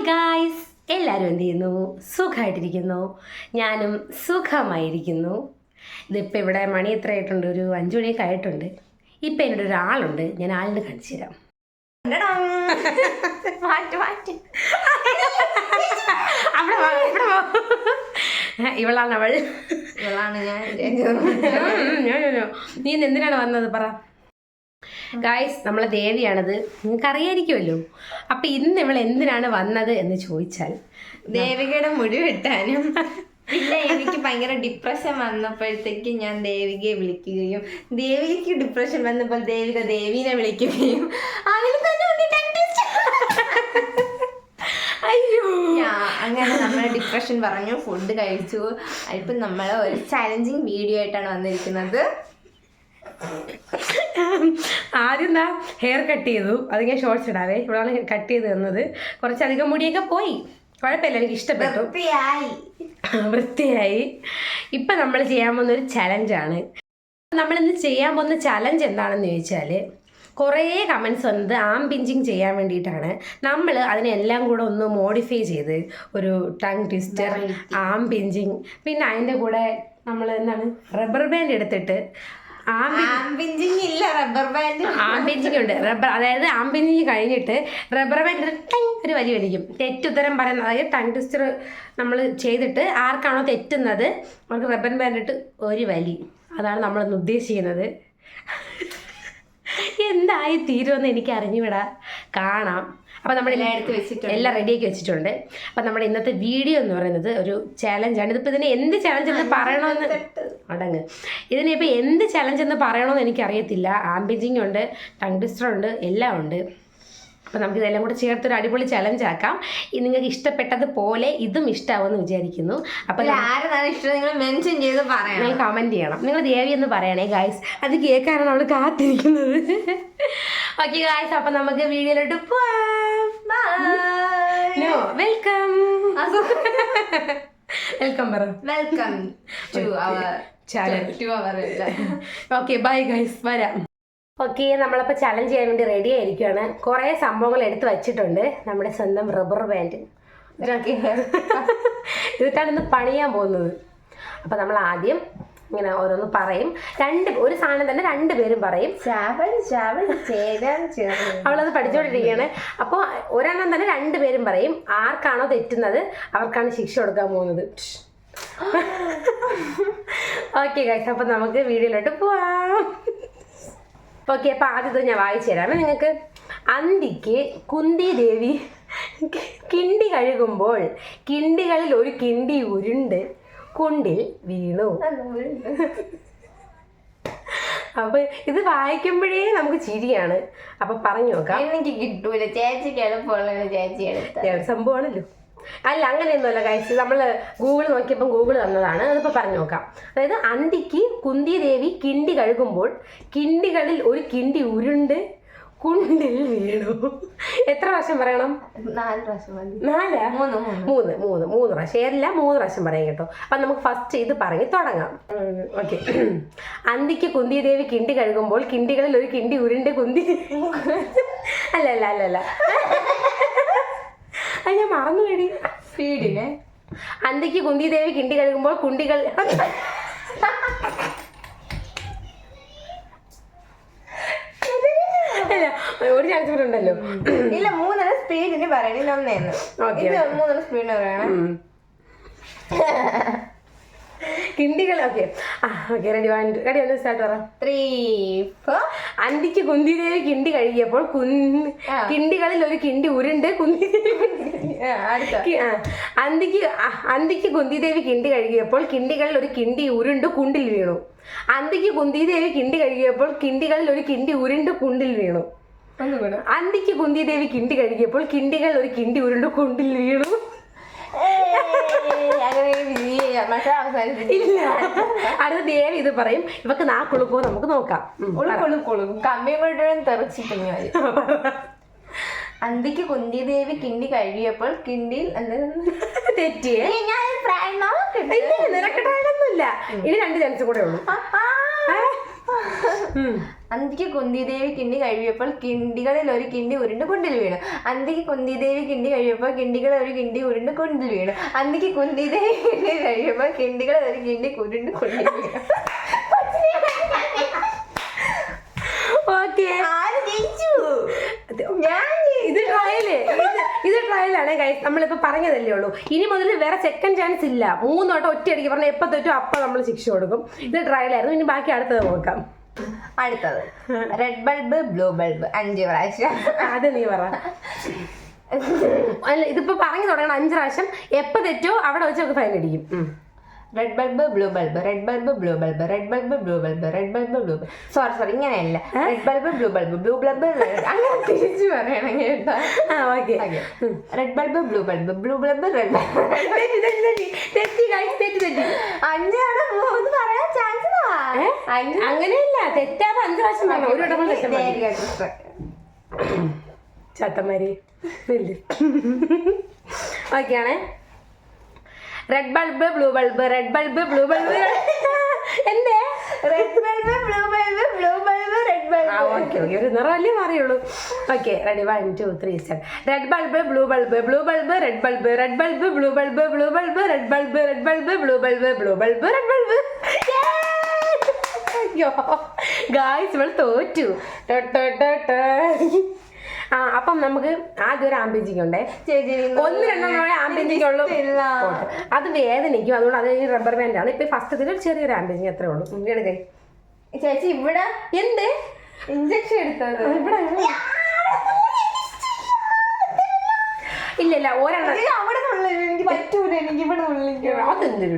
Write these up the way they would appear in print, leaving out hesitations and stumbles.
Guys, എല്ലാവരും എന്ത് ചെയ്യുന്നു? സുഖമായിട്ടിരിക്കുന്നു. ഞാനും സുഖമായിരിക്കുന്നു. ഇതിപ്പോൾ ഇവിടെ മണി എത്ര ആയിട്ടുണ്ട്? ഒരു 5 മണിയൊക്കെ ആയിട്ടുണ്ട്. ഇപ്പം എന്നോട് ഒരാളുണ്ട്, ഞാൻ ആളിനെ കാണിച്ചു തരാം. ഇവളാണ് അവൾ. നീ എന്തിനാണ് വന്നത് പറ. ഗായ്സ്, നമ്മളെ ദേവിയാണത്, നിങ്ങൾക്ക് അറിയായിരിക്കുമല്ലോ. അപ്പൊ ഇന്ന് ഇവൾ എന്തിനാണ് വന്നത് എന്ന് ചോദിച്ചാൽ, ദേവികയുടെ മുടി വെട്ടാനും പിന്നെ എനിക്ക് ഭയങ്കര ഡിപ്രഷൻ വന്നപ്പോഴത്തേക്ക് ഞാൻ ദേവികയെ വിളിക്കുകയും ദേവികയ്ക്ക് ഡിപ്രഷൻ വന്നപ്പോൾ ദേവിക ദേവീനെ വിളിക്കുകയും അതിൽ തന്നെ അയ്യോ അങ്ങനെ നമ്മൾ ഡിപ്രഷൻ പറഞ്ഞു, ഫുഡ് കഴിച്ചു. ഇപ്പം നമ്മൾ ഒരു ചാലഞ്ചിങ് വീഡിയോ ആയിട്ടാണ് വന്നിരിക്കുന്നത്. ആദ്യം എന്താ ഹെയർ കട്ട് ചെയ്തു, അത് ഞാൻ ഷോർട്സ് ഇടാവേ. ഇവിടെയാണ് കട്ട് ചെയ്ത് തന്നത്. കുറച്ചധികം മുടിയൊക്കെ പോയി, കുഴപ്പമില്ല, എനിക്ക് ഇഷ്ടപ്പെട്ടു, വൃത്തിയായി. ഇപ്പം നമ്മൾ ചെയ്യാൻ പോകുന്നൊരു ചലഞ്ചാണ്. നമ്മളിന്ന് ചെയ്യാൻ പോകുന്ന ചലഞ്ച് എന്താണെന്ന് ചോദിച്ചാൽ, കുറേ കമൻസ് വന്നത് ആം പിഞ്ചിങ് ചെയ്യാൻ വേണ്ടിയിട്ടാണ്. നമ്മൾ അതിനെല്ലാം കൂടെ ഒന്ന് മോഡിഫൈ ചെയ്ത് ഒരു ടങ് ട്വിസ്റ്റർ, ആം പിഞ്ചിങ്, പിന്നെ അതിൻ്റെ കൂടെ നമ്മൾ എന്താണ് റബ്ബർ ബാൻഡ് എടുത്തിട്ട് ആംപിഞ്ചിങ് ഇല്ല, റബ്ബർ ബാൻഡ്. ആംപിഞ്ചിങ് ഉണ്ട്, റബ്ബർ, അതായത് ആംപിഞ്ചിങ് കഴിഞ്ഞിട്ട് റബ്ബർ ബാൻഡ് ഒരു വലി വലിക്കും. തെറ്റുത്തരം പറയുന്നത്, അതായത് ടങ് ട്വിസ്റ്റർ നമ്മൾ ചെയ്തിട്ട് ആർക്കാണോ തെറ്റുന്നത് അവർക്ക് റബ്ബർ ബാൻഡ് ഇട്ട് ഒരു വലി. അതാണ് നമ്മളിന്ന് ഉദ്ദേശിക്കുന്നത്. എന്തായി തീരുമെന്ന് എനിക്ക് അറിഞ്ഞുവിടാ, കാണാം. അപ്പം നമ്മൾ എല്ലാം റെഡിയാക്കി വെച്ചിട്ടുണ്ട്. അപ്പം നമ്മുടെ ഇന്നത്തെ വീഡിയോ എന്ന് പറയുന്നത് ഒരു ചാലഞ്ചാണ്. ഇതിപ്പോൾ ഇതിന് എന്ത് ചാലഞ്ച് എന്ന് പറയണമെന്ന് അടങ്ങ്. ഇതിനിപ്പോൾ എന്ത് ചാലഞ്ച് എന്ന് പറയണമെന്ന് എനിക്കറിയത്തില്ല. ആംപിഞ്ചിങ് ഉണ്ട്, ടങ് ട്വിസ്റ്റർ ഉണ്ട്, എല്ലാം ഉണ്ട്. അപ്പം നമുക്കിതെല്ലാം കൂടെ ചേർത്തൊരു അടിപൊളി ചലഞ്ച് ആക്കാം. നിങ്ങൾക്ക് ഇഷ്ടപ്പെട്ടതുപോലെ ഇതും ഇഷ്ടമാവുമെന്ന് വിചാരിക്കുന്നു. അപ്പം ആരാണ് ഇഷ്ടം നിങ്ങൾ മെൻഷൻ ചെയ്ത് പറയണം, നിങ്ങൾ കമൻറ്റ് ചെയ്യണം. നിങ്ങൾ ദേവി എന്ന് പറയണേ ഗായ്സ്, അത് കേൾക്കാനാണ് നമ്മൾ കാത്തിരിക്കുന്നത്. ഓക്കെ ഗായ്സ്, അപ്പം നമുക്ക് വീഡിയോയിലോട്ട് പോവാം. വെൽക്കം വെൽക്കം പറ. Welcome to our channel. Okay bye guys, വരാം. ഓക്കെ, നമ്മളപ്പോൾ ചലഞ്ച് ചെയ്യാൻ വേണ്ടി റെഡി ആയിരിക്കുകയാണ്. കുറേ സംഭവങ്ങൾ എടുത്ത് വച്ചിട്ടുണ്ട്. നമ്മുടെ സ്വന്തം റബ്ബർ ബാൻഡ് ഇതിട്ടാണ് ഇന്ന് പണിയാൻ പോകുന്നത്. അപ്പോൾ നമ്മൾ ആദ്യം ഇങ്ങനെ ഓരോന്ന് പറയും. ഒരു സാധനം തന്നെ 2 പേരും പറയും. അവളത് പഠിച്ചുകൊണ്ടിരിക്കുകയാണ്. അപ്പോൾ ഒരെണ്ണം തന്നെ 2 പേരും പറയും. ആർക്കാണോ തെറ്റുന്നത് അവർക്കാണ് ശിക്ഷ കൊടുക്കാൻ പോകുന്നത്. ഓക്കെ ഗൈസ്, അപ്പം നമുക്ക് വീഡിയോയിലോട്ട് പോവാം. ഓക്കെ, അപ്പോൾ ആദ്യത്തെ ഞാൻ വായിച്ചു തരാമേ നിങ്ങൾക്ക്. അന്തിക്ക് കുന്തി ദേവി കിണ്ടി കഴുകുമ്പോൾ കിണ്ടികളിൽ ഒരു കിണ്ടി ഉരുണ്ട് കുണ്ടിൽ വീണു. അപ്പൊ ഇത് വായിക്കുമ്പോഴേ നമുക്ക് ചിരിയാണ്. അപ്പൊ പറഞ്ഞു നോക്കാം. എനിക്ക് കിട്ടൂല, ചേച്ചിക്ക് എളുപ്പമുള്ള ചേച്ചി സംഭവമാണല്ലോ. അല്ല, അങ്ങനെയൊന്നുമല്ല ഗൈസ്, നമ്മൾ ഗൂഗിൾ നോക്കിയപ്പം ഗൂഗിൾ തന്നതാണ്. അതിപ്പോൾ പറഞ്ഞു നോക്കാം. അതായത് അന്തിക്ക് കുന്തി ദേവി കിണ്ടി കഴുകുമ്പോൾ കിണ്ടികളിൽ ഒരു കിണ്ടി ഉരുണ്ട് കുണ്ടിൽ വീണു. എത്ര പ്രാവശ്യം പറയണം? 4 പ്രാവശ്യം. 3 പ്രാവശ്യം ഏറില്ല, 3 പ്രാവശ്യം പറയാം കേട്ടോ. അപ്പം നമുക്ക് ഫസ്റ്റ് ഇത് പറഞ്ഞ് തുടങ്ങാം. ഓക്കെ. അന്തിക്ക് കുന്തി ദേവി കിണ്ടി കഴുകുമ്പോൾ കിണ്ടികളിൽ ഒരു കിണ്ടി ഉരുണ്ട് കുന്തി. അല്ല അത് ഞാൻ മറന്നു വേടി. സ്പീഡിനെ. അന്തിക്ക് കുന്തി ദേവി കിണ്ടി കഴുകുമ്പോൾ കുണ്ടികൾ. ഒരു ചാൻസ് കൂടെ ഉണ്ടല്ലോ. ഇല്ല, 3 സ്പീഡിന് പറയണേ. 3 സ്പീഡിന് പറയണം. കിണ്ടികൾ. Okay okay, ready. ഒന്ന് സ്റ്റാർട്ട് പറ. 3, 4. അന്തിക്ക് കുന്തി ദേവി കിണ്ടി കഴുകിയപ്പോൾ കിണ്ടികളിൽ ഒരു കിണ്ടി ഉരുണ്ട് കുന്തി. അന്തിക്ക് കുന്തി ദേവി കിണ്ടി കഴുകിയപ്പോൾ കിണ്ടികളിൽ ഒരു കിണ്ടി ഉരുണ്ട് കുണ്ടിൽ വീണു. അന്തിക്ക് കുന്തി ദേവി കിണ്ടി കഴുകിയപ്പോൾ കിണ്ടികളിൽ ഒരു കിണ്ടി ഉരുണ്ട് കുണ്ടിൽ വീണു. അന്തിക്ക് കുന്തി ദേവി കിണ്ടി കഴുകിയപ്പോൾ കിണ്ടികളിൽ ഒരു കിണ്ടി ഉരുണ്ട് കുണ്ടിൽ വീണു. ഇല്ല, അടുത്ത ദേവി ഇത് പറയും. ഇവക്ക് നാക്കുളുക്കോ നമുക്ക് നോക്കാം. കമ്മിയും കൊണ്ട് തെറിച്ചിട്ടിങ്ങി. അന്തിക്ക് കുന്തി ദേവി കിണ്ടി കഴുകിയപ്പോൾ കിണ്ടിയിൽ തെറ്റിയേ. നിനക്കിട്ടൊന്നുമില്ല. ഇനി 2 ചാൻസ് കൂടെ ഉള്ളൂ. അന്തിക്ക് കുന്തിദേവി കിണ്ടി കഴിയപ്പോൾ കിണ്ടികളിൽ ഒരു കിണ്ടി ഉരുണ്ട് കുണ്ടിൽ വീണു. അന്തിക്ക് കുന്തിദേവി കിണ്ടി കഴിയപ്പോൾ കിണ്ടികൾ ഒരു കിണ്ടി ഉരുണ്ട് കുണ്ടിൽ വീണു. അന്തിക്ക് കുന്തിദേവി കിണ്ടി കഴിയപ്പോൾ കിണ്ടികൾ ഒരു കിണ്ടി ഉരുണ്ട് കുണ്ടിൽ വീണു. ഓക്കെ, ഇത് ട്രയലാണ് ഗൈസ്. നമ്മളിപ്പോ പറഞ്ഞതല്ലേ ഉള്ളൂ. ഇനി മുതൽ വേറെ സെക്കൻഡ് ചാൻസ് ഇല്ല. 3 വട്ടം ഒറ്റയടിക്ക് പറഞ്ഞാൽ എപ്പോ തെറ്റും അപ്പൊ നമ്മൾ ശിക്ഷ കൊടുക്കും. ഇത് ട്രയലായിരുന്നു. ഇനി ബാക്കി അടുത്തത് നോക്കാം. അടുത്തത് റെഡ് ബൾബ് ബ്ലൂ ബൾബ് 5 പ്രാവശ്യം. അത് നീ പറ. അല്ല, ഇതിപ്പോ പറഞ്ഞു തുടങ്ങണം 5 പ്രാവശ്യം. എപ്പോ തെറ്റോ അവിടെ വെച്ച് നമുക്ക് ഫൈൻ അടിക്കും. Red bulb blue bulb, red bulb blue bulb, red bulb blue bulb, red bulb blue bulb. Sorry ഇങ്ങനെയല്ല. Red bulb blue bulb, blue bulb അങ്ങനെ തിരിച്ചു പറയണെങ്കിൽ red bulb blue bulb, blue bulb red bulb. 5 പറയാൻ chance അങ്ങനെയല്ല, തെറ്റാതെ 5 പ്രാവശ്യം പറഞ്ഞു. ഒരു ചത്തമാരി ഓക്കെയാണേ. Red bulb blue bulb, red bulb blue bulb. എന്തേ red bulb blue bulb, blue bulb red bulb. Okay ഒരു നിറമല്ലേ മാറിയുള്ളൂ. Okay ready, 1 2 3 start. Red bulb blue bulb, blue bulb red bulb, red bulb blue bulb, blue bulb red bulb, red bulb blue bulb, blue bulb red bulb. അയ്യോ guys, ഇവൾ തോറ്റു. അപ്പം നമുക്ക് ആദ്യം ഒരു ആംബിഞ്ചിക്കുണ്ടേ. 1-2 ആംബിഞ്ചിക്കുള്ളൂ. അത് വേദനിക്കും, അതുകൊണ്ട് അത് റബ്ബർ ബാൻഡ് ആണ്. ഇപ്പൊ ഫസ്റ്റ് ചെറിയൊരു ആംബിഞ്ചിങ് അത്രേ ഉള്ളൂ. എടുക്കേ ചേച്ചി. ഇവിടെ എന്ത് ഇഞ്ചക്ഷൻ എടുത്തത്? ഇവിടെ ഇല്ല ഒരെണ്ണം അവിടെ എനിക്ക് പറ്റൂല. എനിക്ക് ഇവിടെ അതെന്തൊരു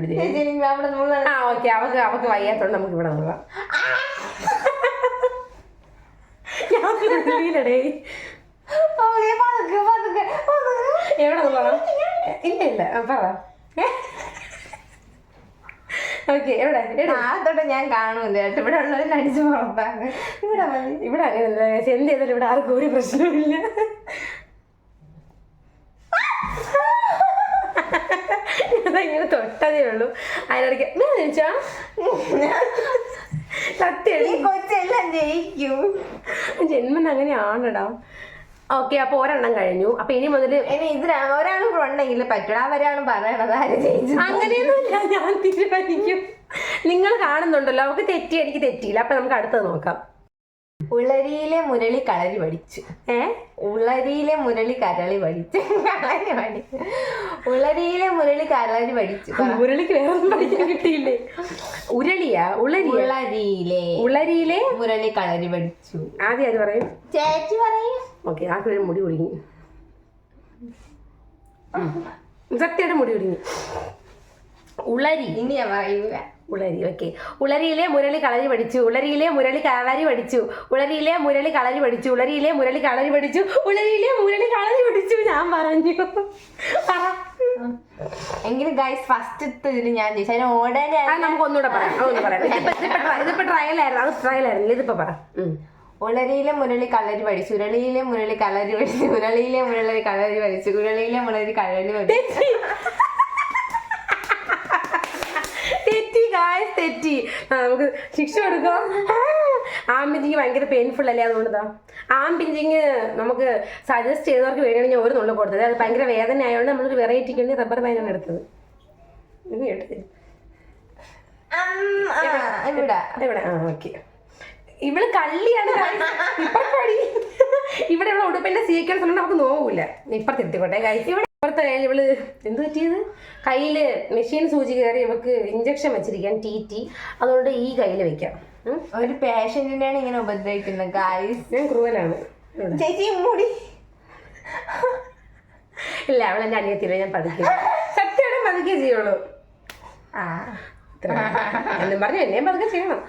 ഓക്കെ. അവക്ക് വയ്യാത്തോണ്ട് നമുക്ക് ഇവിടെ നോക്കാം. എവിടെ നോക്കണം? ഇല്ല പറ. ഓക്കെ എവിടെ തൊട്ട് ഞാൻ കാണൂല. ഇവിടെ ഉള്ളവരെ അടിച്ചു പുറത്താണ്. ഇവിടെ അങ്ങനെ എന്ത് ചെയ്താലും ഇവിടെ ആർക്കും ഒരു പ്രശ്നമില്ല. ഇങ്ങനെ തൊട്ടതേ ഉള്ളൂ. അതിനിടയ്ക്ക് ചോദിച്ചാ സത്യം കൊച്ചെല്ലാം ജയിക്കും. ജന്മൻ അങ്ങനെയാണടാ. ഓക്കെ, അപ്പൊ ഒരെണ്ണം കഴിഞ്ഞു. അപ്പൊ ഇനി മുതൽ ഒരാളും ഉണ്ടെങ്കിൽ പറ്റൂല. അവരാണ് പറയണത് ആര് ജയിച്ചു. അങ്ങനെയൊന്നുമില്ല, ഞാൻ തീരുമാനിക്കും. നിങ്ങൾ കാണുന്നുണ്ടല്ലോ, അവർക്ക് തെറ്റി, എനിക്ക് തെറ്റിയില്ല. അപ്പൊ നമുക്ക് അടുത്തത് നോക്കാം. ഉളരിയിലെ മുരളി കളരി പഠിച്ചു. ഉളരിയിലെ മുരളി കരളി പഠിച്ചു. ഉളരിയിലെ മുരളി കളരി പഠിച്ചു. മുരളിക്ക് വേറെ ഒന്നും പഠിക്കാൻ കിട്ടിയില്ലേ? ഉരളിയാ? ഉളരിയിലെ മുരളി കളരി പഠിച്ചു. ആദ്യം അത് പറയും. ചേച്ചി പറയും. ഓക്കെ, ആ മുടി കുടുങ്ങി. സത്യമായിട്ട് മുടി കുടുങ്ങി. ഉളരി. ഇനി ഞാൻ പറയൂല. ഉളരി. ഓക്കെ. ഉളരിയിലെ മുരളി കളരി പഠിച്ചു. ഉളരിയിലെ മുരളി കളരി പഠിച്ചു. ഉളരിയിലെ മുരളി കളരി പഠിച്ചു. ഉളരിയിലെ മുരളി കളരി പഠിച്ചു. ഉളരിയിലെ മുരളി കളരി പഠിച്ചു. ഞാൻ പറഞ്ഞു. എങ്കിലും ഗൈസ് ഫസ്റ്റ് ഇതിന് ഞാൻ ചോദിച്ചു ഓടാൻ. നമുക്ക് ഒന്നുകൂടെ പറയാം. ഇതിപ്പോ ട്രയലായിരുന്നു. അത് ട്രയലായിരുന്നില്ല. ഇതിപ്പോ പറ. ഉളരിയിലെ മുരളി കളരി പഠിച്ചു. ഉരുളിയിലെ മുരളി കളരി പഠിച്ചു. ഉരുളിയിലെ മുരളി കളരി പഠിച്ചു. ഉരുളിയിലെ മുരളി കളരി പഠിച്ചു. തെറ്റി. നമുക്ക് ശിക്ഷ കൊടുക്കാം. ആംപിഞ്ചിങ് ഭയങ്കര പെയിൻഫുൾ അല്ലേ? അതുകൊണ്ടാ ആംപിഞ്ചിങ് നമുക്ക് സജസ്റ്റ് ചെയ്തവർക്ക് വേണ്ടിയാണ് ഞാൻ ഒരു നുള്ളു കൊടുത്തത്. അത് ഭയങ്കര വേദന ആയതുകൊണ്ട് നമ്മളൊരു വെറൈറ്റിക്ക് വേണ്ടി റബ്ബർ ബാൻഡാണ് എടുത്തത്. ഇവിടെ ഓക്കെ. ഇവള് കള്ളിയാണ്. ഇവിടെ ഉടുപ്പിന്റെ സീക്വൻസ് ഒന്നും നമുക്ക് നോവൂല. ഇപ്പുറത്തെത്തിക്കോട്ടെ. ഇവിടെ ഇപ്പുറത്തെ കയ്യിൽ ഇവള് എന്ത് പറ്റിയത്? കയ്യില് മെഷീൻ സൂചി കയറി ഇവക്ക് ഇഞ്ചക്ഷൻ വെച്ചിരിക്കാൻ TT. അതുകൊണ്ട് ഈ കയ്യിൽ വെക്കാം. ഒരു പേഷ്യന്റിനെയാണ് ഇങ്ങനെ ഉപദ്രവിക്കുന്നത്. ഞാൻ ക്രൂവലാണ്. ചേച്ചി മുടി ഇല്ല, അവളെന്റെ അനിയത്തില്ല. ഞാൻ പതുക്കെ സത്യമായിട്ട് പതുക്കെ ചെയ്യുള്ളൂ. എന്നും പറഞ്ഞു എന്നെയും പതുക്കെ ചെയ്യണം.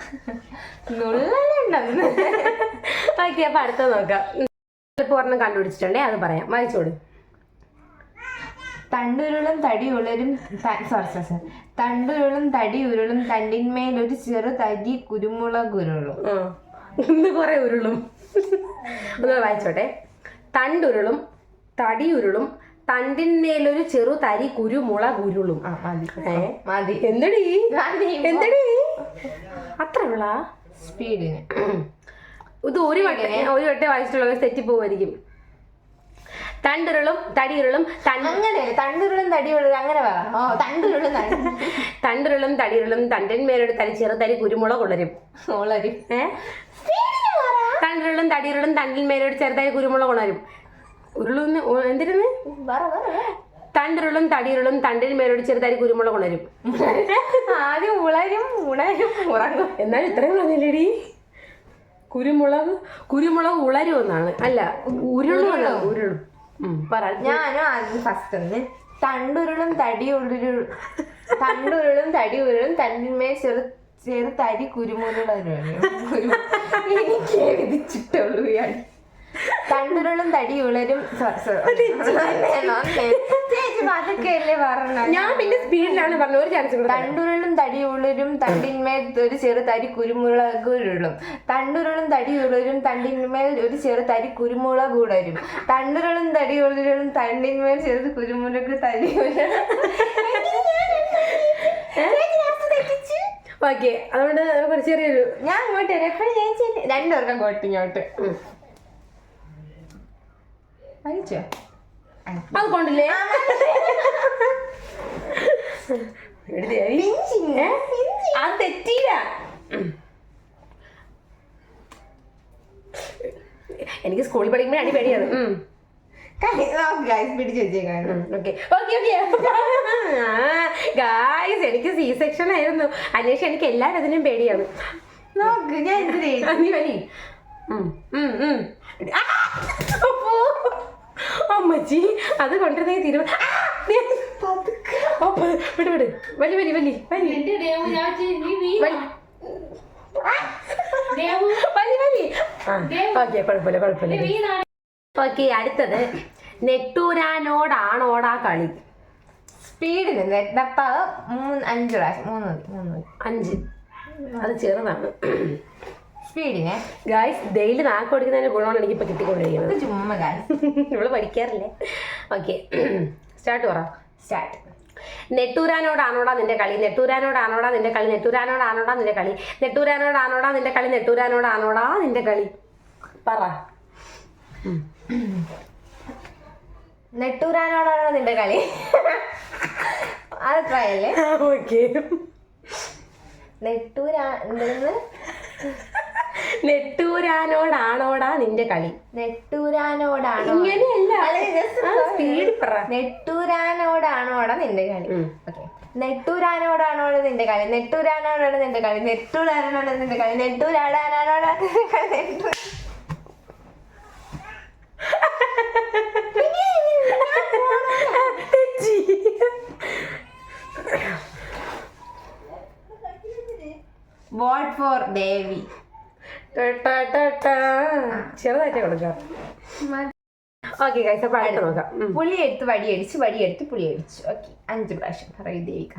ഓക്കെ, അപ്പൊ അടുത്ത നോക്കാം. ഇപ്പൊ ഒരെണ്ണം കണ്ടുപിടിച്ചിട്ടുണ്ടേ, അത് പറയാം. വായിച്ചോളൂ. തണ്ടുരുളും തടി ഉളരും തണ്ടുരുളും തടി ഉരുളും തണ്ടിന്മേലൊരു ചെറു തരി കുരുമുളകുരുളും. ഇന്ന് കുറെ ഉരുളും. ഒന്ന് വായിച്ചോട്ടെ. തണ്ടുരുളും തടി ഉരുളും തണ്ടിന്മേലൊരു ചെറു തരി കുരുമുളകുരുളും. മതി. എന്തടി അത്ര ഉള്ള സ്പീഡിന് ഇത് ഒരു വട്ടം വായിച്ചിട്ടുള്ള തെറ്റി പോവായിരിക്കും. തണ്ടുരുളും തടിയുരുളും അങ്ങനെ തണ്ടുരുളും തടിയുള്ളത് അങ്ങനെ പറ. തണ്ടുരുളും തണ്ടുരുളും തടിയുരുളും തണ്ടിന്മേലൊരു തരി ചെറുതരി കുരുമുളക് ഉളരും. തണ്ടുരുളും തടിയുരുളും തണ്ടിന്മേലൊരു ചെറുതരി കുരുമുളക് ഉണരും. ഉരുളുന്ന് എന്തിരുന്ന്? തണ്ടുരുളും തടിയുരുളും തണ്ടിന്മേലൊരു ചെറുതരി കുരുമുളക് ഉണരും. ആദ്യം ഉളരും ഉണരും ഉറങ്ങും. എന്നാലും ഇത്രയും പറഞ്ഞില്ലേടി? കുരുമുളക് ഉളരുമെന്നാണ്. അല്ല, ഉരുളും. പറ. ഞാനും ആദ്യം ഫസ്റ്റ് ഒന്ന് തണ്ടുരുളും തടിയുരുളും തണ്ടിന്മേൽ ചെറുതരി കുരുമുളക് എനിക്ക് വിധിച്ചിട്ടുള്ളൂ. തണ്ടുരുളും തടിയുളരും അതൊക്കെയല്ലേ പറഞ്ഞ. ഞാൻ പിന്നെ സ്പീഡിലാണ് പറഞ്ഞ. ഒരു ചാൻസ്. തണ്ടുരുളും തടിയുളരും തണ്ടിന്മേൽ ഒരു ചെറുതരി കുരുമുളക് ഉരുളും. തണ്ടുരുളും തടിയുളരും തണ്ടിന്മേൽ ഒരു ചെറുതരി കുരുമുളക് ഉടരും. തണ്ടുരുളും തടിയുളരും തണ്ടിന്മേൽ ചെറു കുരുമുളക് തടി. ഓക്കെ, അതുകൊണ്ട് നമുക്ക് ചെറിയൊരു ഞാൻ അങ്ങോട്ട് എപ്പോഴും രണ്ടുപേർക്കും കോട്ടിങ്ങോട്ട് വായിച്ചോ. അത് കൊണ്ടില്ലേ? അത് തെറ്റിയില്ല. എനിക്ക് സ്കൂളിൽ പഠിക്കുമ്പോൾ അടി പേടിയാണ്. എനിക്ക് സി സെക്ഷൻ ആയിരുന്നു. അന്വേഷിച്ച് എനിക്ക് എല്ലാ ഇതിനും പേടിയാണ്. നോക്ക് ഞാൻ നീ വലി. അമ്മച്ചി അത് കൊണ്ടുവന്നേ തീരുവ. വിട് വിട്. വലി വലി വലി വലി വലി. ഓക്കെ, കുഴപ്പമില്ല. ഓക്കെ, അടുത്തത് നെട്ടൂരാനോടാണോടാ കളി. സ്പീഡിന് 5 പ്രാവശ്യം 5. അത് ചെറുതാണ്. സ്പീഡിന് ഗായ്സ് ഡെയിലി നാക്ക് കൊടുക്കുന്നതിന് ഗുണമാണ് എനിക്കിപ്പോൾ കിട്ടിക്കൊണ്ടിരിക്കുന്നത്. ചുമ്മാ ഇവള് പഠിക്കാറില്ലേ? ഓക്കെ, സ്റ്റാർട്ട് പറ. സ്റ്റാർട്ട്. നെട്ടൂരാനോടാണോടാ നിന്റെ കളി, നെട്ടൂരാനോടാണോടാ നിന്റെ കളി, നെട്ടൂരാനോടാണോടാ നിന്റെ കളി, നെട്ടൂരാനോടാണോടാ നിന്റെ കളി, നെട്ടൂരാനോടാണോടാ നിന്റെ കളി. പറ. നെട്ടൂരാനോടാണോ നിന്റെ കളി? അത് ട്രയല്ലേ? ഓക്കെ. നെട്ടൂരാനോടാണോടാ നിന്റെ കളി. നെട്ടൂരാനോടാണോ? ഇങ്ങനെയല്ല, സ്പീഡ് പറ. നെട്ടൂരാനോടാണോടാ നിന്റെ കളി. ഓക്കെ. നെട്ടൂരാനോടാണോട് നിന്റെ കളി, നെട്ടൂരാനോടാണ് നിന്റെ കളി, നെട്ടൂരാനോട് നിന്റെ കളി, നെട്ടൂരാടാനോടാ നിന്റെ കളി. വോട്ട് ഫോർ ദേവി. ചെറുതായിട്ട് കൊടുക്കാം. ഓക്കെ ഗൈസ്, അപ്പൊ അടുത്ത് നോക്കാം. പുളിയെടുത്ത് വടിയടിച്ച് വടിയെടുത്ത് പുളിയടിച്ചു. ഓക്കെ, 5 പ്രാവശ്യം പറയൂ ദേവിക.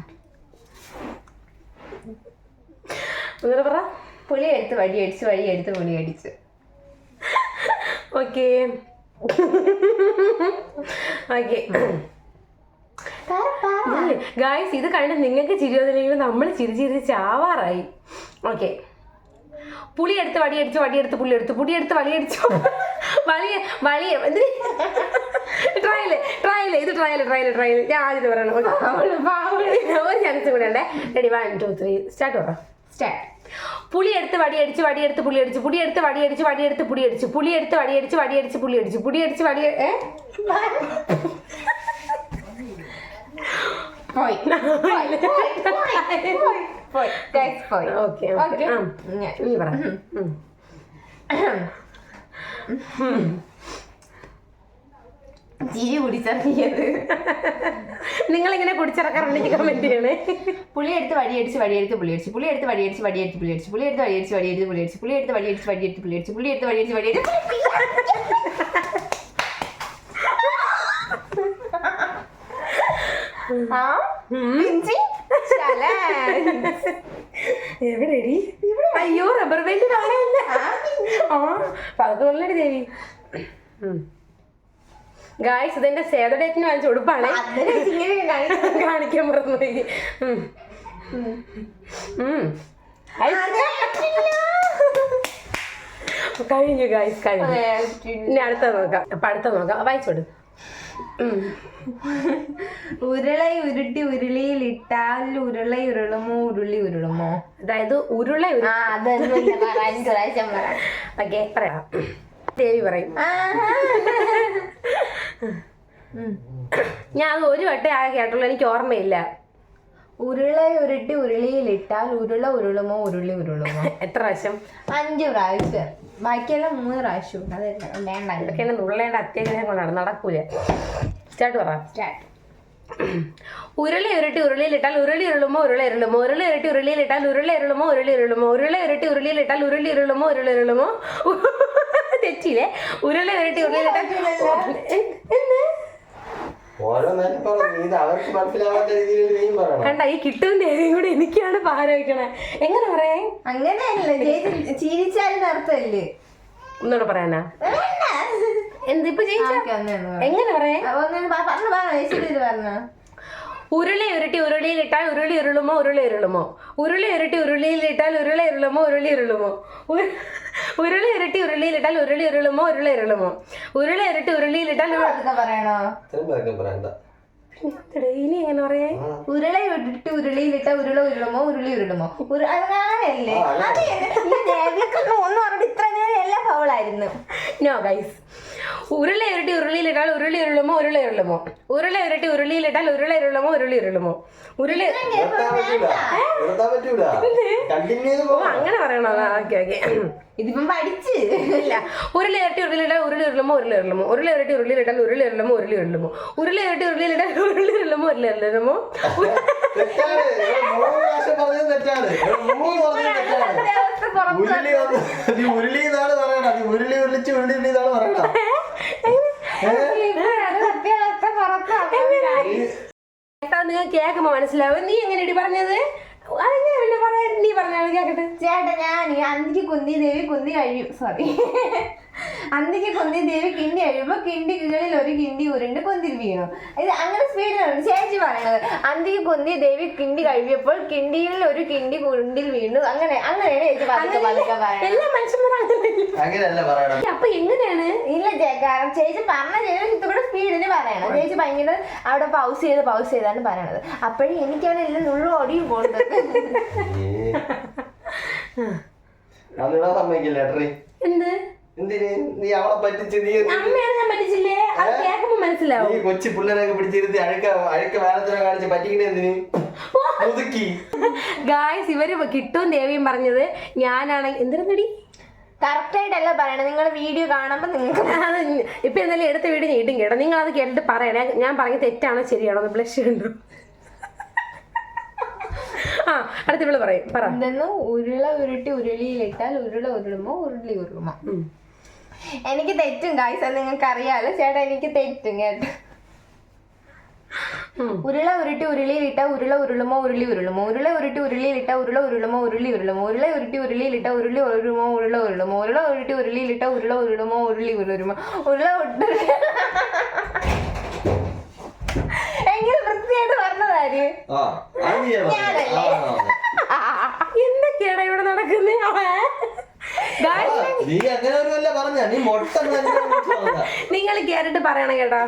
ഒന്നുകൂടെ പറ. പുളിയെടുത്ത് വടിയടിച്ച് വടിയെടുത്ത് പുളിയടിച്ചു. ഓക്കെ ഓക്കെ ഗായ്സ്, ഇത് കണ്ട് നിങ്ങൾക്ക് ചിരി വന്നില്ലെങ്കിൽ നമ്മൾ ചിരി ചാവാറായി. ഓക്കെ. പുളിയെടുത്ത് വടിയടിച്ചു വടിയെടുത്ത് പുളിയെടുത്തു പുളിയെടുത്ത് വടിയടിച്ചു വലിയ ട്രയല് ഇത് ട്രയല് ഞാൻ ആദ്യം പറയണം. ഒരു ചാൻസ് കൂടെ ഉണ്ടേ. റെഡി, 1 2 3 സ്റ്റാർട്ട് പറ. സ്റ്റാർട്ട്. പുളിയെടുത്ത് വടിയടിച്ച് വടിയെടുത്ത് പുളിയടിച്ചു, പുളിയെടുത്ത് വടിയടിച്ച് വടിയെടുത്ത് പുളിയടിച്ചു, പുളിയെടുത്ത് വടിയടിച്ച് വടിയടിച്ച് പുളിയടിച്ചു, പുളിയടിച്ച് പോയി. ഓക്കെ നീ പറ. ചിരി കുടിച്ചിറങ്ങിയത് നിങ്ങളിങ്ങനെ കുടിച്ചിറക്കാറുണ്ടെങ്കിൽ കമന്റ് ചെയ്യണേ. പുളിയെടുത്ത് വടിയടിച്ച് വടിയെടുത്ത് പുളിയടിച്ചു, പുളിയെടുത്ത് വടിയടിച്ച് വടിയെടുത്ത് പുളിയടിച്ചു, പുളിയെടുത്ത് വടിയടിച്ച് വടിയെടുത്ത് പുളിയടിച്ചു, പുളിയെടുത്ത് വടിയടിച്ച് വടിയെടുത്ത് പുളിയടിച്ചു, പുളിയെടുത്ത് വടിയടിച്ച് വടിയെടുത്ത് എവിടെടി? അയ്യോ, റബ്ബർ ബാൻഡ് കാണാനില്ല. അതൊക്കെ നല്ലൊരു ദേവി. ഗായ്സ്, ഇതെന്റെ സേവ ഡേറ്റിന് വാങ്ങിച്ച ഉടുപ്പാണ്. കാണിക്കാൻ മറന്നുപോയി. കഴിഞ്ഞു ഗൈസ്, കഴിഞ്ഞു. ഇനി അടുത്ത നോക്കാം. അപ്പൊ അടുത്ത നോക്കാം, വായിച്ചോട്. ഉരുള ഉരുട്ടി ഉരുളിയിലിട്ടാൽ ഉരുള ഉരുളുമോ ഉരുളി ഉരുളുമോ? അതായത് ഉരുള ഓക്കെ പറയാം. ദേവി പറയും. ഞാൻ അത് ഒരു വട്ടേ ആകെ കേട്ടുള്ളൂ, എനിക്ക് ഓർമ്മയില്ല. ഉരുള ഉരുട്ടി ഉരുളിയിലിട്ടാൽ ഉരുള ഉരുളുമോ ഉരുളി ഉരുളുമോ? എത്ര പ്രാവശ്യം? 5 പ്രാവശ്യം. ബാക്കിയെല്ലാം 3 പ്രാവശ്യം. ഇതൊക്കെ ഉരുളേണ്ട അത്യാഗ്രഹം കൊണ്ടാണ്, നടക്കൂല. സ്റ്റാർട്ട് പറ. ഉരുള ഉരുട്ടി ഉരുളിയിലിട്ടാൽ ഉരുളി ഉരുളുമോ ഉരുള ഉരുളുമോ? ഉരുള ഉരുട്ടി ഉരുളിയിലിട്ടാൽ ഉരുള ഉരുളുമോ ഉരുളി ഉരുളുമോ? ഉരുള ഉരുട്ടി ഉരുളിയിലിട്ടാൽ ഉരുളി ഉരുളുമോ ഉരുള ഉരുളുമോ? തെറ്റിയില്ലേ? ഉരുള ഉരുട്ടി ഉരുളിയിലിട്ടാൽ കണ്ട, ഈ കിട്ടും ദേവിയും കൂടെ എനിക്കാണ് പാരവയ്ക്കണേ. എങ്ങനെ പറയാ? അങ്ങനെയല്ല, ചിരിച്ചാലും അർത്ഥമല്ലേ? ഒന്നുകൂടെ പറയാനാ? എന്തിപ്പോ എങ്ങനെ പറയാ? ഉരുള ഉരുട്ടി ഉരുളിയിലിട്ടാൽ ഉരുളി ഉരുളുമോ ഉരുള ഉരുളുമോ? ഉരുള ഉരുട്ടി ഉരുളിയിലിട്ടാൽ ഉരുള ഉരുളുമോ ഉരുളി ഉരുളുമോ? ഉരുള ഉരുട്ടി ഉരുളിയിലിട്ടാൽ ഉരുളി ഉരുളുമോ ഉരുള ഉരുളുമോ? ഉരുള ഉരുട്ടി ഉരുളിയിലിട്ടാൽ പറയണോ? ഇനി എങ്ങനെ പറയാ? ഉരുള ഉരുട്ടി ഉരുളിയിലിട്ട ഉരുള ഉരുളുമോ ഉരുളി ഉരുളുമോ? അങ്ങനെയല്ലേ? ഒന്നും പറഞ്ഞിട്ട് ഇത്ര നേരം എല്ലാം ഫൗളായിരുന്നു. നോ ഗൈസ്, ഉരുള ഉരുട്ടി ഉരുളിയിലിട്ടാൽ ഉരുളി ഉരുളുമോ ഉരുള ഉരുളുമോ? ഉരുള ഉരുട്ടി ഉരുളിയിലിട്ടാൽ ഉരുള ഉരുളുമോ ഉരുളി ഉരുളുമോ? ഉരുളി അങ്ങനെ പറയണോ? ഓക്കെ ഓക്കെ, ഇതിപ്പം പഠിച്ച് ഇല്ല. ഉരുള ഉരുട്ടി ഉരുളിയിലിട്ടാൽ ഉരുളി ഉരുളുമോ ഉരുളി ഉരുളുമോ? ഉരുള ഉരുട്ടി ഉരുളിയിലിട്ടാൽ ഉരുളി ഉരുളുമോ ഉരുളി ഉരുളുമോ? ഉരുള ഉരുട്ടി ഉരുളിയിലിട്ടാൽ ഉരുളി ഉരുളുമോ ഉരുളി ഉരുളുമോ? നിങ്ങൾ കേൾക്കുമ്പോ മനസ്സിലാവും. നീ എങ്ങനെയാണ് പറഞ്ഞത്? അതെങ്ങനെ പിന്നെ പറയാ? നീ പറഞ്ഞാൽ കേക്കട്ടെ. ചേട്ടാ, ഞാൻ അന്തിക്ക് കുന്തി ദേവി കുന്തി കഴിയും. സോറി, അന്തിക്ക് കുന്തി ദേവി കിണ്ടി കഴിയുമ്പോ കിണ്ടി കീഴിൽ ഒരു കിണ്ടി ഉരുണ്ട് കുന്തിൽ വീണു. ഇത് അങ്ങനെ സ്പീഡിലാണ് ചേച്ചി പറയണത്. അന്തിക്ക് കുന്തി ദേവി കിണ്ടി കഴിയപ്പോൾ കിണ്ടിയിൽ ഒരു കിണ്ടി കുണ്ടിൽ വീണു. അങ്ങനെയാണ് ചേച്ചി എല്ലാ മനുഷ്യന്മാരും. അപ്പൊ എങ്ങനെയാണ്? ഇല്ല, കാരണം ചേച്ചി പറഞ്ഞ ചേച്ചി സ്പീഡിന് പറയണം. ചേച്ചി ഭയങ്കര അവിടെ പൗസ് ചെയ്താണ് പറയണത്. അപ്പോഴും എനിക്കാണ് എല്ലാം നുള്ളു ഓടിയും പോകുന്നത്. എന്ത് നീ അവളെ പറ്റിച്ച് പറ്റിച്ചില്ലേ? അത് കേൾക്കുമ്പോ മനസ്സിലാവും. നീ കൊച്ചു പിള്ളേരൊക്കെ പിടിച്ചിരുത്തി അഴുക്ക വേലത്തിനെ കാണിച്ച് പറ്റിക്കണേ എന്തിന്? ഗായ്സ്, ഇവര് കിട്ടും ദേവിയും പറഞ്ഞത് ഞാനാണെങ്കിൽ എന്തിനടി കറക്റ്റ് ആയിട്ടല്ല പറയണത്. നിങ്ങൾ വീഡിയോ കാണുമ്പോൾ നിങ്ങൾക്ക് ഇപ്പൊ എന്തായാലും എടുത്ത വീഡിയോ നീട്ടും കേട്ടോ. നിങ്ങൾ അത് കേട്ടിട്ട് പറയണേ, ഞാൻ പറഞ്ഞ തെറ്റാണോ ശരിയാണോ? ബ്ലഷ് ഉണ്ടോ? ആ, അടുത്ത ഇവള് പറയും. പറ. ഉരുള ഉരുട്ടി ഉരുളിയിലിട്ടാൽ ഉരുള ഉരുളുമോ ഉരുളി ഉരുളുമോ? എനിക്ക് തെറ്റും ഗായ്സ്, നിങ്ങൾക്ക് അറിയാലോ ചേട്ടാ, എനിക്ക് തെറ്റും കേട്ടോ. ഉരുള ഉരുട്ടി ഉരുളിയിലിട്ട ഉരുള ഉരുളുമോ ഉരുളി ഉരുളുമോ? ഉരുള ഉരുട്ടി ഉരുളിയിലിട്ട ഉരുള ഉരുളുമോ ഉരുളി ഉരുളുമോ? ഉരുള ഉരുട്ടി ഉരുളിയിലിട്ട ഉരുളി ഉരുളുമോ ഉരുള ഉരുളുമോ? ഉരുള ഉരുട്ടി ഉരുളിയിലിട്ട ഉരുള ഉരുളുമോ ഉരുളി ഉരുളുമോ? ഉരുള എങ്ങനെ വൃത്തിയായിട്ട് പറഞ്ഞതാര്? എന്തൊക്കെയാണ് ഇവിടെ നടക്കുന്നത്? നിങ്ങൾ കേട്ടിട്ട് പറയണം കേട്ടോ.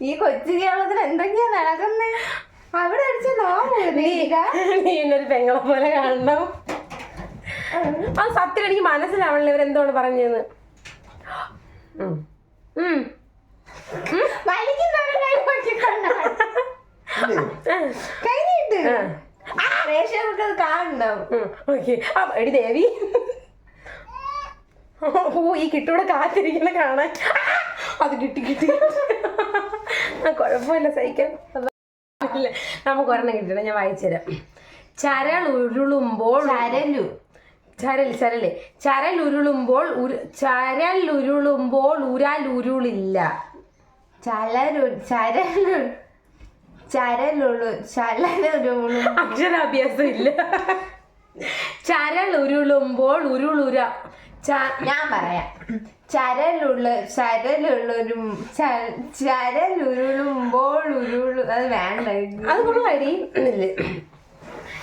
ഈ കൊച്ചു കേരളത്തിൽ എന്തൊക്കെയാ നടക്കുന്നത്? അവിടെ അടിച്ച നീ എന്നൊരു പെങ്ങളെ പോലെ കാണണം. അത് സത്യം എനിക്ക് മനസ്സിലാവണല്ലോ ഇവരെന്തോണ് പറഞ്ഞതെന്ന്. എടി ദേവി, ഈ കിട്ടൂടെ കാത്തിരിക്കുന്ന കാണാൻ. അത് കിട്ടി കുഴപ്പമില്ല, സഹിക്കാം. നമുക്ക് ഒരെണ്ണം കിട്ടണം, ഞാൻ വായിച്ചുതരാം. ചരൽ ഉരുളുമ്പോൾ ചരലുരുളുമ്പോൾ ഉരാൽ ഉരുളില്ല. അക്ഷരാഭ്യാസം ഇല്ല. ചരൽ ഉരുളുമ്പോൾ ഞാൻ പറയാം. ചരലുരുളുമ്പോൾ അത് വേണ്ട. അത് കൊള്ളടി.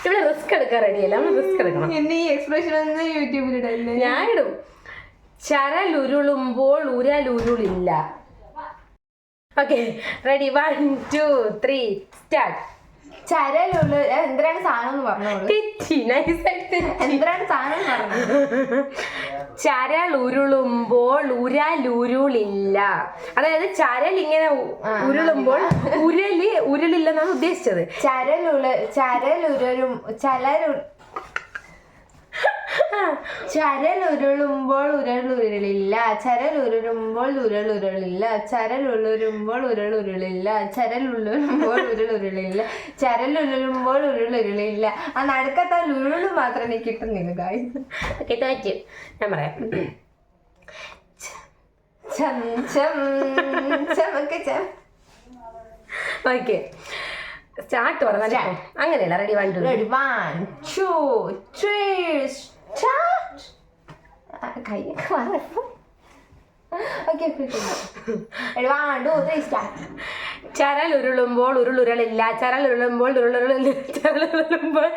ഇവിടെ റിസ്ക് എടുക്കാൻ റെഡിയല്ല, നമ്മൾ റിസ്ക് എടുക്കണം. എന്റെ ഈ എക്സ്പ്രഷൻ ഒന്ന് യൂട്യൂബിലിടല്ലേ? ഞാൻ ഇടും. ചരലുരുളുമ്പോൾ ഉരലുരുളില്ല. Okay ready, 1 2 3 start. ചരലുള്ള എന്തിനാണ് സാധനം എന്ന് പറഞ്ഞോളൂ. എന്തിനാണ് സാധനം പറഞ്ഞു? ചരലുരുളുമ്പോൾ ഉരലുരുളില്ല. അതായത് ചരൽ ഇങ്ങനെ ഉരുളുമ്പോൾ ഉരുളില്ലെന്നാണ് ഉദ്ദേശിച്ചത്. ചരലുരുളുമ്പോൾ ഉരുളില്ല. ചരലുരുളുമ്പോൾ ഉരുളില്ല. ചരലുരുളുമ്പോൾ ഉരുളില്ല. ചരലുരുളുമ്പോൾ ഉരുളില്ല. ചരലുരുളുമ്പോൾ ഉരുളില്ല. ആ നടുക്കത്ത ഉരുള് മാത്രം എനിക്ക് കിട്ടുന്നില്ല ഗായ്സ്. ഓക്കെ തോറ്റു. ഞാൻ പറയാം. ഓക്കെ സ്റ്റാർട്ട് പറഞ്ഞ അങ്ങനെയല്ല. Ready 1 2 3 start. കൈയൊക്കെ മാറപ്പോ. Okay 1 2 3 start. ചരലുരുളുമ്പോൾ ഉരുളുരളില്ല. ചരലുരുളുമ്പോൾ ചരലുരുളുമ്പോൾ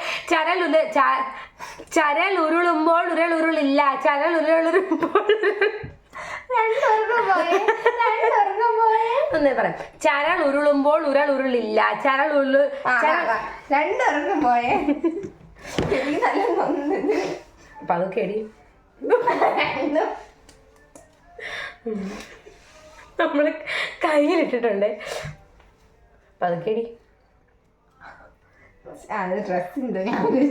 ചരലുരുളുമ്പോൾ ഉരുളില്ല. ചരലുരുളുമ്പോൾ ഒന്നേ പറയാം. ചരൽ ഉരുളുമ്പോൾ ഉരുളില്ല. രണ്ടൊരെണ്ണം പോയേ. അപ്പൊ അതൊക്കെ എടി നമ്മള് കയ്യിലിട്ടിട്ടുണ്ട്. അപ്പൊ അതൊക്കെ എടി അത് ഡ്രസ് ഉണ്ട്.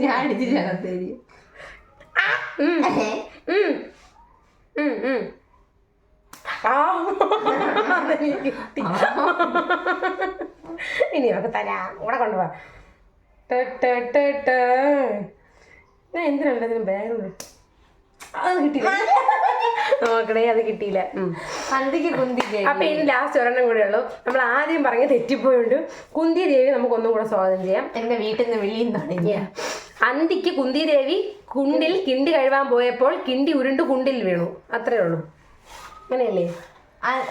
ഞാൻ അടിച്ച് ചേർത്തേരി. ഇനി നമുക്ക് തരാം. ഇവിടെ കൊണ്ടുപോവാ. ഞാൻ എന്തിനുള്ളതിനും ബാഗ് അത് കിട്ടിയില്ല. നോക്കണേ, അത് കിട്ടിയില്ല. അപ്പൊ ഇനി ലാസ്റ്റ് ഒരെണ്ണം കൂടെ ഉള്ളൂ. നമ്മൾ ആദ്യം പറഞ്ഞ് തെറ്റിപ്പോയുണ്ട്. കുന്തി ദേവി നമുക്കൊന്നും കൂടെ സ്വാഗതം ചെയ്യാം. എന്റെ വീട്ടിൽ നിന്ന് വെളിയിൽ തുടങ്ങിയ അന്തിക്ക് കുന്തി ദേവി കുണ്ടിൽ കിണ്ടി കഴുകാൻ പോയപ്പോൾ കിണ്ടി ഉരുണ്ട് കുണ്ടിൽ വീണു. അത്രേ ഉള്ളൂ. അങ്ങനെയല്ലേ?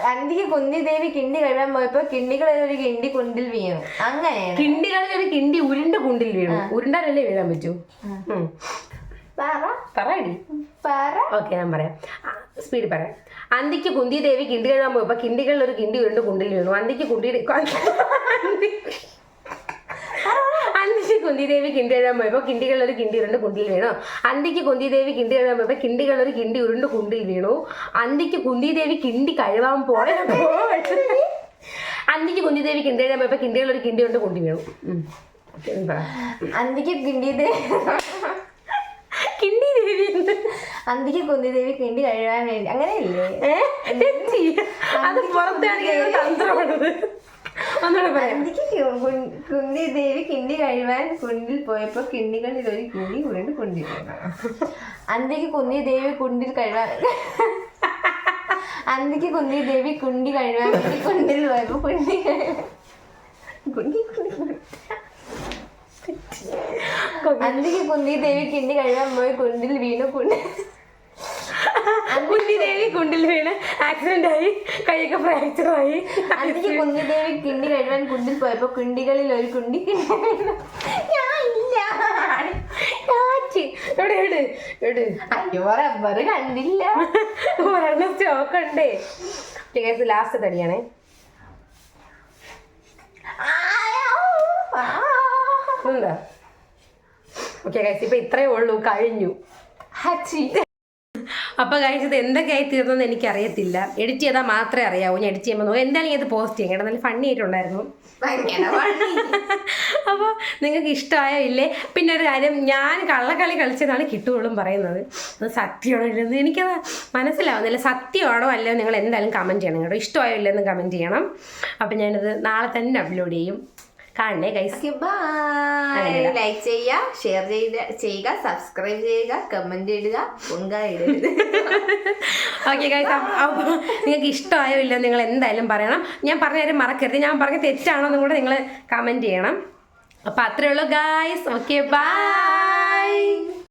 അന്തിക്ക് കുന്തി ദേവി കിണ്ടി കഴുകാൻ പോയപ്പോ കിണ്ടികളിൽ ഒരു കിണ്ടി കുണ്ടിൽ വീണു. അങ്ങനെയാണ്. കിണ്ടികളിൽ ഒരു കിണ്ടി ഉരുണ്ട് കുണ്ടിൽ വീണു. ഉരുണ്ടാലല്ലേ വീഴാൻ പറ്റൂ. പറയടി. ഓക്കെ ഞാൻ പറയാം. സ്പീഡ് പറയാം. അന്തിക്ക് കുന്തി ദേവി കിണ്ടി കഴുകാൻ പോയപ്പോ കിണ്ടികളിൽ ഒരു കിണ്ടി ഉരുണ്ട് കുണ്ടിൽ വീണു. അന്തിക്ക് കുന്തി ദേവി കിണ്ടി കഴുകാൻ പോയപ്പോ കിണ്ടികളിൽ ഒരു കിണ്ടി ഉരുണ്ട് കുണ്ടിൽ വീണു. അന്തിക്ക് കുന്തി ദേവി കിണ്ടി കഴുകാൻ പോയപ്പോ കിണ്ടികളിൽ ഒരു കിണ്ടി ഉരുണ്ട് കുണ്ടിൽ വീണു. അന്തിക്ക് കുന്തി ദേവി കിണ്ടി കഴുകാൻ പോയപ്പോ അന്തിക്ക് കുന്തി ദേവി കിണ്ടി കഴുകാൻ പോയപ്പോ കിണ്ടികളിൽ ഒരു കിണ്ടി ഉരുണ്ട് കുണ്ടി വീണു. അന്തിക്ക് കിണ്ടി ദേവി അന്തിക്ക് കുന്തി ദേവി കിണ്ടി കഴുകാൻ വേണ്ടി. അങ്ങനെയല്ലേ? അത് പുറത്താണെങ്കിൽ തന്ത്രമാണത്. അന്തിക്ക് കുന്തി ദേവി കിണ്ടി കഴുകാൻ കുണ്ടിൽ പോയപ്പോ കിണ്ടികളിൽ ഒരു കിണ്ടി ഉരുണ്ട് കുണ്ടിൽ വീണു. അന്തിക്ക് കുന്തി ദേവി കുണ്ടിൽ കഴുകാൻ അന്തിക്ക് കുന്തി ദേവി കുണ്ടി കഴുകാൻ വേണ്ടി കുണ്ടിൽ പോയപ്പോ അന്തിക്ക് കുന്തി ദേവി കിണ്ടി കഴുകാൻ പോയി കുണ്ടിൽ വീണു. കുന്തി ദേവി കുണ്ടിൽ വീണ് ആക്സിഡന്റ് ആയി, കൈയൊക്കെ ഫ്രാക്ചർ ആയി. അന്തിക്ക് കുന്തി ദേവി കിണ്ടി കഴുകാൻ കുണ്ടിൽ പോയപ്പോ കുണ്ടികളിൽ ഒരു കുണ്ടി അയ്യോ റബ്ബർ കണ്ടില്ല. ഒരെണ്ണം സ്റ്റോക്ക് ഉണ്ടേ. ലാസ്റ്റ് തടിയാണേ. എന്താ? ഓക്കെ ഗൈസ്, ഇപ്പൊ ഇത്രയേ ഉള്ളൂ, കഴിഞ്ഞു. അപ്പൊ ഗൈസ് ഇത് എന്തൊക്കെയായി തീർന്നെന്ന് എനിക്കറിയത്തില്ല. എഡിറ്റ് ചെയ്താൽ മാത്രമേ അറിയാവൂ. ഞാൻ എഡിറ്റ് ചെയ്യുമ്പോൾ നോക്കാം. എന്തായാലും ഇത് പോസ്റ്റ് ചെയ്യും കേട്ടോ. നല്ല ഫണ്ണി ആയിട്ടുണ്ടായിരുന്നു. അപ്പോൾ നിങ്ങൾക്ക് ഇഷ്ടമായോ ഇല്ലേ? പിന്നെ ഒരു കാര്യം, ഞാൻ കള്ളക്കളി കളിച്ചതാണ് കിട്ടുകയുള്ളൂ പറയുന്നത്. അത് സത്യമാണോ ഇല്ലെന്ന് എനിക്കത് മനസ്സിലാവുന്നില്ല. സത്യമാണോ അല്ലയോ നിങ്ങൾ എന്തായാലും കമൻറ്റ് ചെയ്യണം കേട്ടോ. ഇഷ്ടമായോ ഇല്ലെന്ന് കമൻറ്റ് ചെയ്യണം. അപ്പം ഞാനിത് നാളെ തന്നെ അപ്ലോഡ് ചെയ്യും. കാണണേ ഗൈസ്. ലൈക്ക് ചെയ്യുക, ഷെയർ ചെയ്യുക, സബ്സ്ക്രൈബ് ചെയ്യുക, കമന്റ് ഇടുക, ഇടരുത്. ഓക്കെ ഗൈസ്, അപ്പോൾ നിങ്ങൾക്ക് ഇഷ്ടമായോ ഇല്ല നിങ്ങൾ എന്തായാലും പറയണം. ഞാൻ പറഞ്ഞ കാര്യം മറക്കരുത്. ഞാൻ പറഞ്ഞ തെറ്റാണോ എന്നും കൂടെ നിങ്ങൾ കമന്റ് ചെയ്യണം. അപ്പോൾ അത്രയേ ഉള്ളൂ ഗൈസ്. Okay bye.